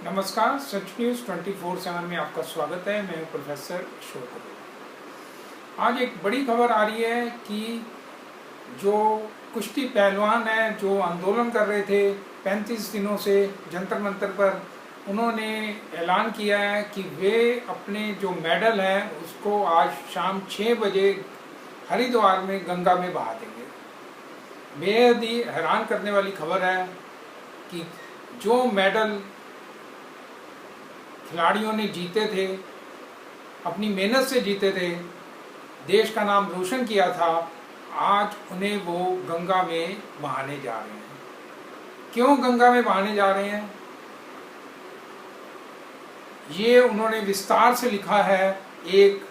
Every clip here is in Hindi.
नमस्कार, सच न्यूज़ 24/7 में आपका स्वागत है। मैं हूं प्रोफेसर अशोक कपूर। आज एक बड़ी खबर आ रही है कि जो कुश्ती पहलवान हैं जो आंदोलन कर रहे थे 35 दिनों से जंतर मंतर पर, उन्होंने ऐलान किया है कि वे अपने जो मेडल हैं उसको आज शाम 6 बजे हरिद्वार में गंगा में बहा देंगे। बेहद ही हैरान करने वाली खबर है कि जो मेडल खिलाड़ियों ने जीते थे, अपनी मेहनत से जीते थे, देश का नाम रोशन किया था, आज उन्हें वो गंगा में बहाने जा रहे हैं। क्यों गंगा में बहाने जा रहे हैं, ये उन्होंने विस्तार से लिखा है। एक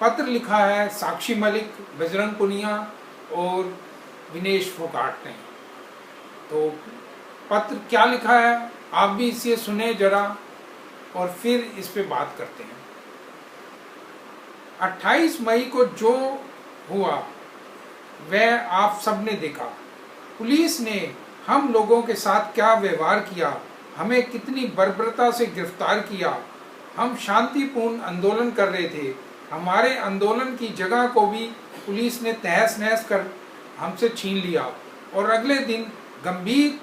पत्र लिखा है साक्षी मलिक, बजरंग पुनिया और विनेश फोगाट ने। तो पत्र क्या लिखा है आप भी इसे सुने जरा और फिर इस पे बात करते हैं। 28 मई को जो हुआ वह आप सबने देखा। पुलिस ने हम लोगों के साथ क्या व्यवहार किया, हमें कितनी बर्बरता से गिरफ्तार किया। हम शांतिपूर्ण आंदोलन कर रहे थे, हमारे आंदोलन की जगह को भी पुलिस ने तहस नहस कर हमसे छीन लिया और अगले दिन गंभीर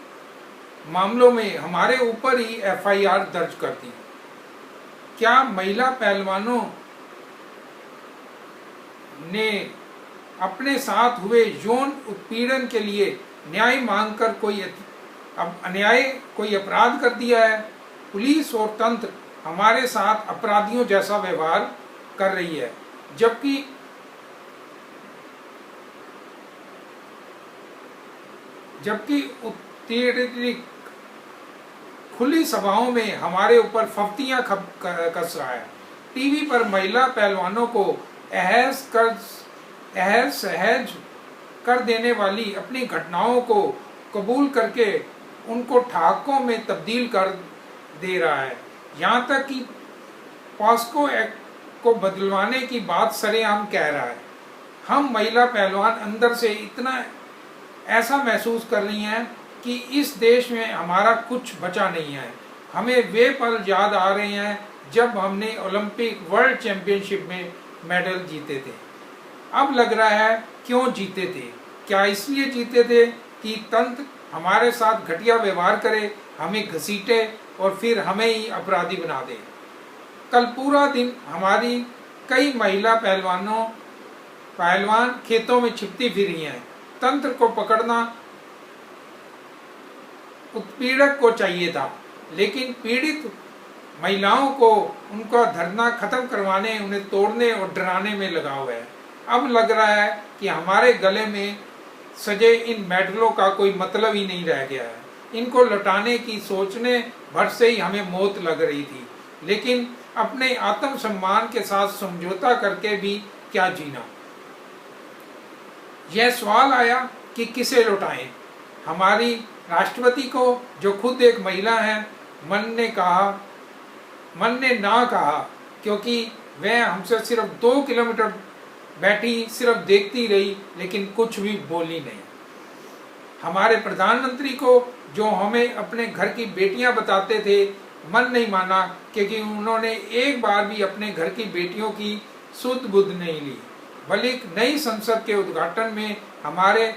मामलों में हमारे ऊपर ही FIR दर्ज कर दी। क्या महिला पहलवानों ने अपने साथ हुए यौन उत्पीड़न के लिए न्याय मांगकर कोई अपराध कर दिया है? पुलिस और तंत्र हमारे साथ अपराधियों जैसा व्यवहार कर रही है, जबकि उत्पीड़ित खुली सभाओं में हमारे ऊपर फफ्तियां कस रहा है। टीवी पर महिला पहलवानों को सहज कर देने वाली अपनी घटनाओं को कबूल करके उनको ठहाकों में तब्दील कर दे रहा है। यहाँ तक कि पॉस्को एक्ट को बदलवाने की बात सरेआम कह रहा है। हम महिला पहलवान अंदर से इतना ऐसा महसूस कर रही हैं कि इस देश में हमारा कुछ बचा नहीं है। हमें वे पल याद आ रहे हैं जब हमने ओलंपिक वर्ल्ड चैंपियनशिप में मेडल जीते थे। अब लग रहा है क्यों जीते थे। क्या इसलिए जीते थे कि तंत्र हमारे साथ घटिया व्यवहार करे, हमें घसीटे और फिर हमें ही अपराधी बना दे। कल पूरा दिन हमारी कई महिला पहलवान खेतों में छिपती फिरी हैं। तंत्र को पकड़ना उत्पीड़क को चाहिए था, लेकिन पीड़ित महिलाओं को उनका धरना खत्म करवाने, उन्हें तोड़ने और डराने में लगा हुआ है। अब लग रहा है कि हमारे गले में सजे इन मेडलों का कोई मतलब ही नहीं रह गया है। इनको लौटाने की सोचने भर से ही हमें मौत लग रही थी, लेकिन अपने आत्मसम्मान के साथ समझौता करके भी क्या जीना। यह सवाल आया कि किसे लौटाएं। हमारी राष्ट्रपति को, जो खुद एक महिला है, मन ने ना कहा, क्योंकि वह हमसे सिर्फ 2 किलोमीटर बैठी, सिर्फ देखती रही, लेकिन कुछ भी बोली नहीं। हमारे प्रधानमंत्री को, जो हमें अपने घर की बेटियां बताते थे, मन नहीं माना, क्योंकि उन्होंने एक बार भी अपने घर की बेटियों की सुध बुध नहीं ली। बल्कि नई संसद के उद्घाटन में हमारे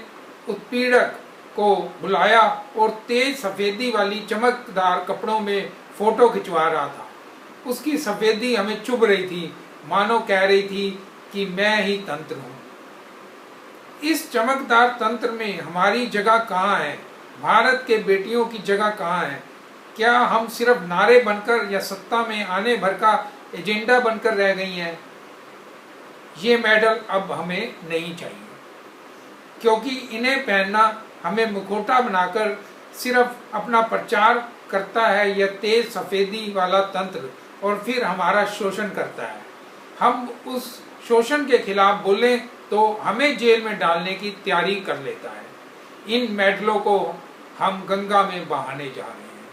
उत्पीड़क को बुलाया और तेज सफेदी वाली चमकदार कपड़ों में फोटो खिंचवा रहा था। उसकी सफेदी हमें चुभ रही थी, मानो कह रही थी कि मैं ही तंत्र हूँ। इस चमकदार तंत्र में हमारी जगह कहाँ है? भारत के बेटियों की जगह कहाँ है? क्या हम सिर्फ नारे बनकर या सत्ता में आने भर का एजेंडा बनकर रह गई हैं? ये मेडल अब हमें नहीं चाहिए, क्योंकि इन्हें पहनना हमें मुखौटा बनाकर सिर्फ अपना प्रचार करता है यह तेज सफेदी वाला तंत्र, और फिर हमारा शोषण करता है। हम उस शोषण के खिलाफ बोलें तो हमें जेल में डालने की तैयारी कर लेता है। इन मेडलों को हम गंगा में बहाने जा रहे हैं,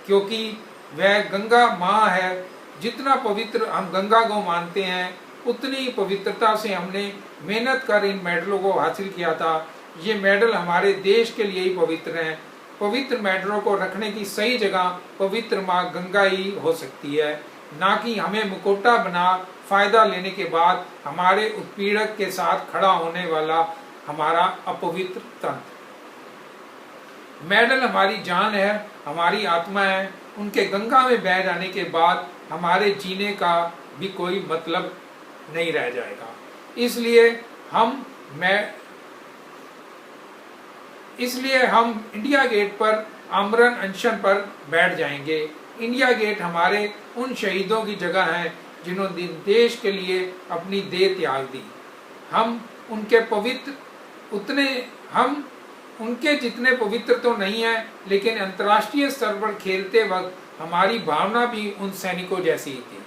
क्योंकि वह गंगा माँ है। जितना पवित्र हम गंगा को मानते हैं, उतनी पवित्रता से हमने मेहनत कर इन मेडलों को हासिल किया था। ये मेडल हमारे देश के लिए ही पवित्र हैं। पवित्र मेडलों को रखने की सही जगह पवित्र माँ गंगा ही हो सकती है, ना कि हमें मुकोटा बना फायदा लेने के बाद हमारे उत्पीड़क के साथ खड़ा होने वाला हमारा अपवित्र तंत्र। मेडल हमारी जान है, हमारी आत्मा है, उनके गंगा में बह जाने के बाद हमारे जीने का भी कोई मतलब नहीं रह जाएगा। इसलिए हम इंडिया गेट पर आमरण अनशन पर बैठ जाएंगे। इंडिया गेट हमारे उन शहीदों की जगह है जिन्होंने देश के लिए अपनी देह त्याग दी। हम उनके जितने पवित्र तो नहीं है, लेकिन अंतर्राष्ट्रीय स्तर पर खेलते वक्त हमारी भावना भी उन सैनिकों जैसी ही थी।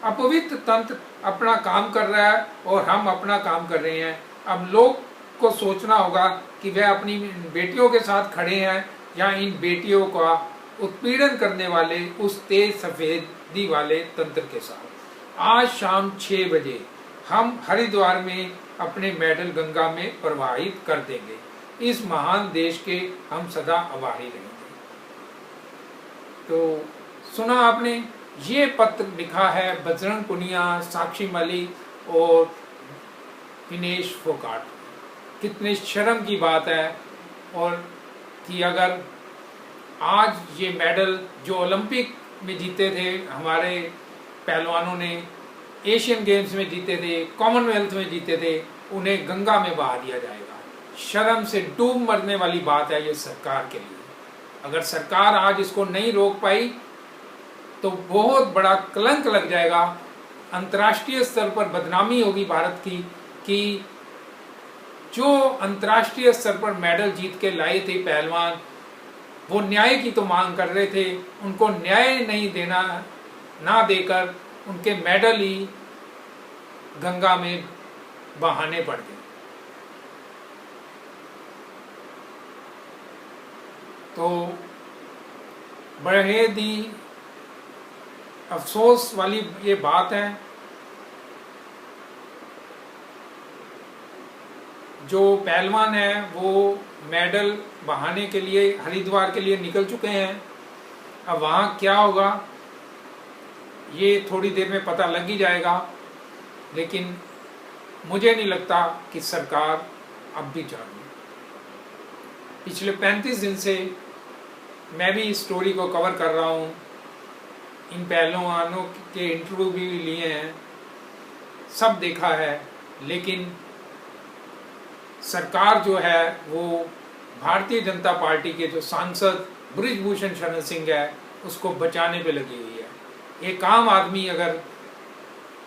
अपवित्र तंत्र अपना काम कर रहा है और हम अपना काम कर रहे हैं। अब लोग को सोचना होगा कि वह अपनी बेटियों के साथ खड़े हैं या इन बेटियों का उत्पीड़न करने वाले उस तेज सफेदी वाले तंत्र के साथ। आज शाम 6 बजे हम हरिद्वार में अपने मेडल गंगा में प्रवाहित कर देंगे। इस महान देश के हम सदा आभारी रहेंगे। तो सुना आपने, ये पत्र लिखा है बजरंग पुनिया, साक्षी मलिक और दिनेश फोगाट। कितने शर्म की बात है, और कि अगर आज ये मेडल जो ओलंपिक में जीते थे हमारे पहलवानों ने, एशियन गेम्स में जीते थे, कॉमनवेल्थ में जीते थे, उन्हें गंगा में बहा दिया जाएगा। शर्म से डूब मरने वाली बात है ये सरकार के लिए। अगर सरकार आज इसको नहीं रोक पाई तो बहुत बड़ा कलंक लग जाएगा, अंतर्राष्ट्रीय स्तर पर बदनामी होगी भारत की कि जो अंतर्राष्ट्रीय स्तर पर मेडल जीत के लाए थे पहलवान, वो न्याय की तो मांग कर रहे थे, उनको न्याय नहीं देना, ना देकर उनके मेडल ही गंगा में बहाने पड़ गए। तो बेहद ही अफसोस वाली ये बात है। जो पहलवान है वो मेडल बहाने के लिए हरिद्वार के लिए निकल चुके हैं। अब वहाँ क्या होगा ये थोड़ी देर में पता लग ही जाएगा, लेकिन मुझे नहीं लगता कि सरकार अब भी जागे। पिछले 35 दिन से मैं भी इस स्टोरी को कवर कर रहा हूँ, इन पहलवानों के इंटरव्यू भी लिए हैं, सब देखा है, लेकिन सरकार जो है वो भारतीय जनता पार्टी के जो सांसद बृजभूषण शरण सिंह है उसको बचाने पे लगी हुई है। एक आम आदमी अगर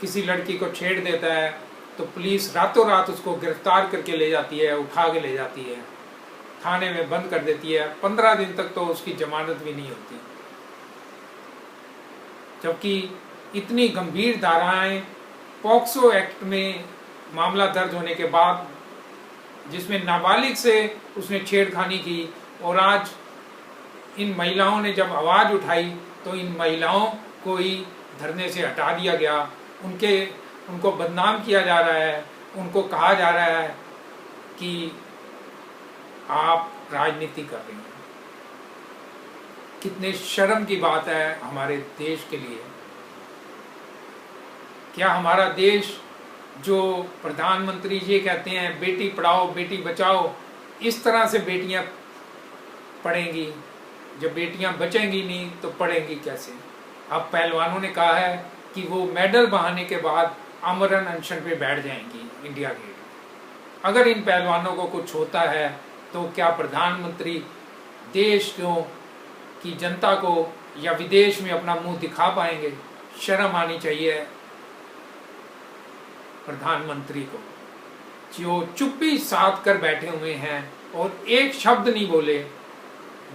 किसी लड़की को छेड़ देता है तो पुलिस रातों रात उसको गिरफ्तार करके ले जाती है, उठा के ले जाती है, थाने में बंद कर देती है। 15 दिन तक तो उसकी जमानत भी नहीं होती, जबकि इतनी गंभीर धाराएं पॉक्सो एक्ट में मामला दर्ज होने के बाद, जिसमें नाबालिग से उसने छेड़खानी की, और आज इन महिलाओं ने जब आवाज उठाई तो इन महिलाओं को ही धरने से हटा दिया गया, उनको बदनाम किया जा रहा है, उनको कहा जा रहा है कि आप राजनीति कर रही हैं। कितने शर्म की बात है हमारे देश के लिए। क्या हमारा देश, जो प्रधानमंत्री ये कहते हैं बेटी पढ़ाओ बेटी बचाओ, इस तरह से बेटियां पढ़ेंगी? जब बेटियां बचेंगी नहीं तो पढ़ेंगी कैसे? अब पहलवानों ने कहा है कि वो मेडल बहाने के बाद आमरण अनशन पे बैठ जाएंगी इंडिया गेट। अगर इन पहलवानों को कुछ होता है तो क्या प्रधानमंत्री देश की जनता को या विदेश में अपना मुंह दिखा पाएंगे? शर्म आनी चाहिए प्रधानमंत्री को, जो चुप्पी साध कर बैठे हुए हैं और एक शब्द नहीं बोले।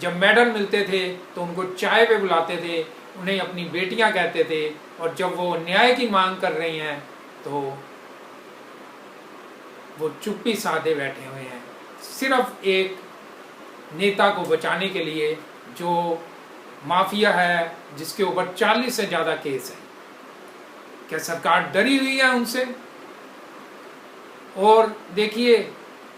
जब मेडल मिलते थे तो उनको चाय पे बुलाते थे, उन्हें अपनी बेटियां कहते थे, और जब वो न्याय की मांग कर रही हैं तो वो चुप्पी साधे बैठे हुए हैं, सिर्फ एक नेता को बचाने के लिए जो माफिया है, जिसके ऊपर 40 से ज्यादा केस है। क्या सरकार डरी हुई है उनसे? और देखिए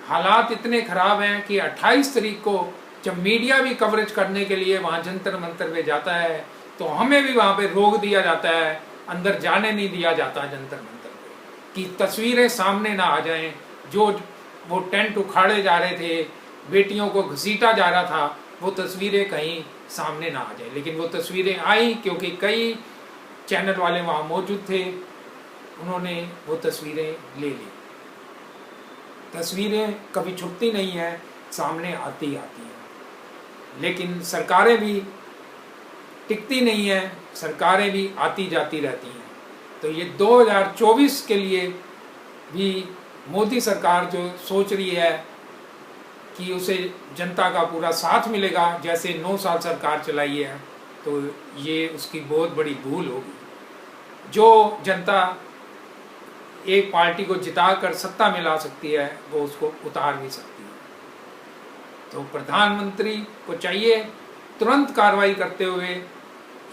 हालात इतने खराब हैं कि 28 तारीख को जब मीडिया भी कवरेज करने के लिए वहाँ जंतर मंतर पे जाता है तो हमें भी वहाँ पे रोक दिया जाता है, अंदर जाने नहीं दिया जाता जंतर मंतर पे, कि तस्वीरें सामने ना आ जाएं। जो वो टेंट उखाड़े जा रहे थे, बेटियों को घसीटा जा रहा था, वो तस्वीरें कहीं सामने ना आ जाए। लेकिन वो तस्वीरें आई क्योंकि कई चैनल वाले वहाँ मौजूद थे, उन्होंने वो तस्वीरें ले ली। तस्वीरें कभी छुपती नहीं हैं, सामने आती आती हैं। लेकिन सरकारें भी टिकती नहीं हैं, सरकारें भी आती जाती रहती हैं। तो ये 2024 के लिए भी मोदी सरकार जो सोच रही है कि उसे जनता का पूरा साथ मिलेगा, जैसे 9 साल सरकार चलाई है, तो ये उसकी बहुत बड़ी भूल होगी। जो जनता एक पार्टी को जिता कर सत्ता में ला सकती है, वो उसको उतार भी सकती है। तो प्रधानमंत्री को चाहिए तुरंत कार्रवाई करते हुए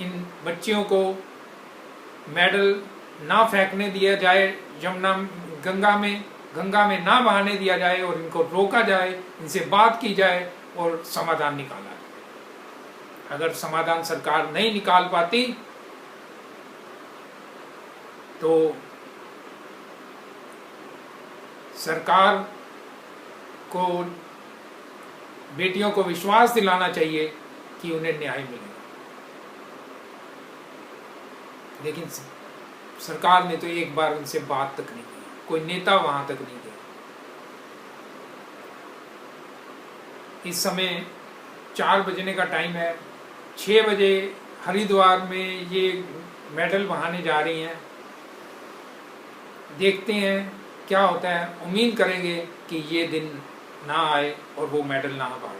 इन बच्चियों को मेडल ना फेंकने दिया जाए, गंगा में ना बहाने दिया जाए, और इनको रोका जाए, इनसे बात की जाए और समाधान निकाला जाए। अगर समाधान सरकार नहीं निकाल पाती तो सरकार को बेटियों को विश्वास दिलाना चाहिए कि उन्हें न्याय मिलेगा। लेकिन सरकार ने तो एक बार उनसे बात तक नहीं की, कोई नेता वहां तक नहीं गया। इस समय 4 बजने का टाइम है, 6 बजे हरिद्वार में ये मेडल बहाने जा रही हैं। देखते हैं क्या होता है। उम्मीद करेंगे कि ये दिन ना आए और वो मेडल ना बहा पाए,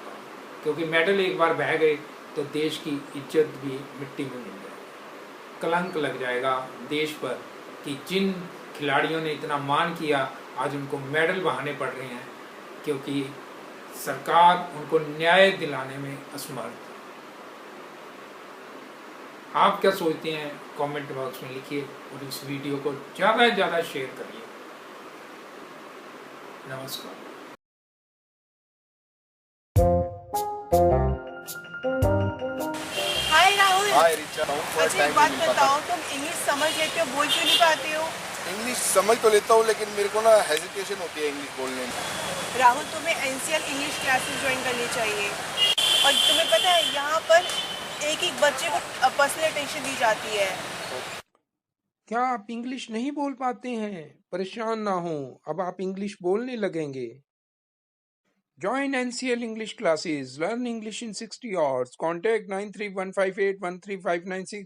क्योंकि मेडल एक बार बह गए तो देश की इज्जत भी मिट्टी में मिल जाएगी, कलंक लग जाएगा देश पर कि जिन खिलाड़ियों ने इतना मान किया, आज उनको मेडल बहाने पड़ रहे हैं क्योंकि सरकार उनको न्याय दिलाने में असमर्थ। आप क्या सोचते हैं कमेंट बॉक्स में लिखिए और इस वीडियो को ज़्यादा से ज़्यादा शेयर करिए। नमस्कार। हाय राहुल। हाय रिचा, अच्छा एक बात बताओ, तुम इंग्लिश समझ लेते हो, बोल क्यों नहीं पाते हो? इंग्लिश समझ तो लेता हूँ लेकिन मेरे को ना हेजिटेशन होती है इंग्लिश बोलने में। राहुल, तुम्हें एनसीएल इंग्लिश क्लासेस ज्वाइन करनी चाहिए। और तुम्हें पता है यहाँ पर एक एक बच्चे को पर्सनल अटेंशन दी जाती है। क्या आप इंग्लिश नहीं बोल पाते हैं? परेशान ना हो, अब आप इंग्लिश बोलने लगेंगे। Join NCL English classes. Learn English in 60 hours. Contact 9315813596.